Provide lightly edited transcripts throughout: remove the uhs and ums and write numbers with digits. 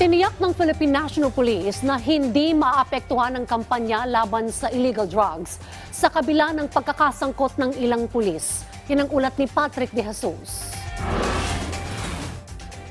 Tiniyak ng Philippine National Police na hindi maapektuhan ang kampanya laban sa illegal drugs sa kabila ng pagkakasangkot ng ilang pulis. Yan ang ulat ni Patrick De Jesus.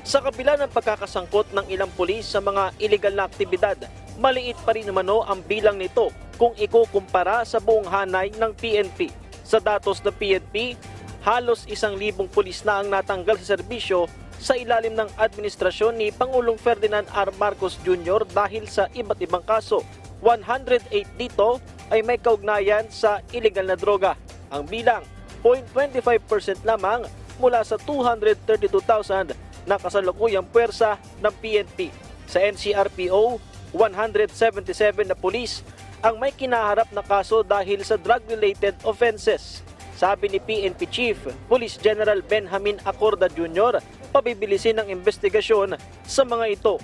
Sa kabila ng pagkakasangkot ng ilang pulis sa mga illegal na aktibidad, maliit pa rin naman ang bilang nito kung ikukumpara sa buong hanay ng PNP. Sa datos ng PNP, halos 1,000 pulis na ang natanggal sa serbisyo sa ilalim ng administrasyon ni Pangulong Ferdinand R. Marcos Jr. dahil sa iba't ibang kaso. 108 dito ay may kaugnayan sa illegal na droga. Ang bilang, 0.25% lamang mula sa 232,000 na kasalukuyang puwersa ng PNP. Sa NCRPO, 177 na pulis ang may kinaharap na kaso dahil sa drug-related offenses. Sabi ni PNP Chief, Police General Benjamin Acorda Jr., pabibilisin ang investigasyon sa mga ito.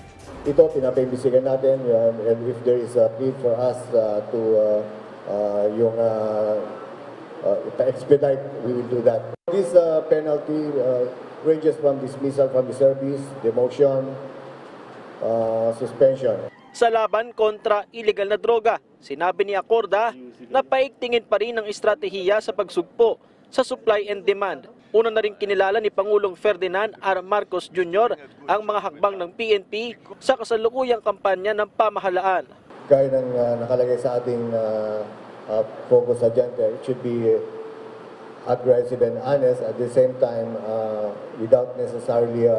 Ito, pinapaimbestigan natin and if there is a need for us to expedite, we will do that. This penalty ranges from dismissal from the service, demotion, suspension. Sa laban kontra illegal na droga, sinabi ni Acorda na paigtingin pa rin ang estratehiya sa pagsugpo sa supply and demand. Una na rin kinilala ni Pangulong Ferdinand R. Marcos Jr. ang mga hakbang ng PNP sa kasalukuyang kampanya ng pamahalaan. Gaya ng nakalagay sa ating focus agenda, it should be aggressive and honest at the same time without necessarily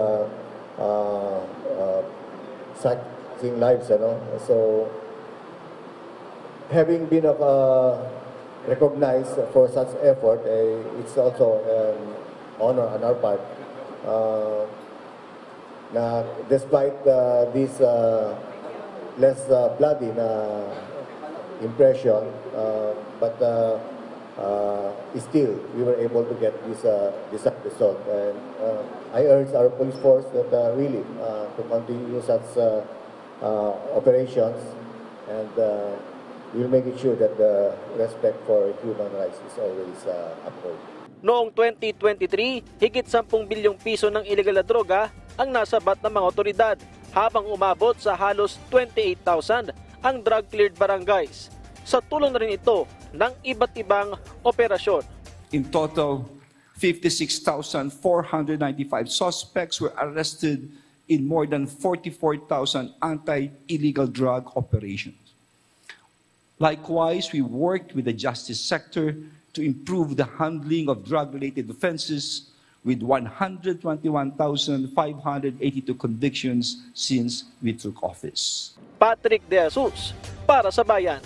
sacrificing lives. So, having been recognized for such effort, it's also an honor on our part. Na despite this less bloody na impression, but still we were able to get this result. And I urge our police force that really to continue such operations, and we'll make it sure that the respect for human rights is always upheld. Noong 2023, higit 10 bilyong piso ng illegal na droga ang nasabat ng mga otoridad, habang umabot sa halos 28,000 ang drug-cleared barangays. Sa tulong na rin ito ng iba't ibang operasyon. In total, 56,495 suspects were arrested in more than 44,000 anti-illegal drug operations. Likewise, we worked with the justice sector to improve the handling of drug-related offenses with 121,582 convictions since we took office. Patrick De Jesus, para sa Bayan.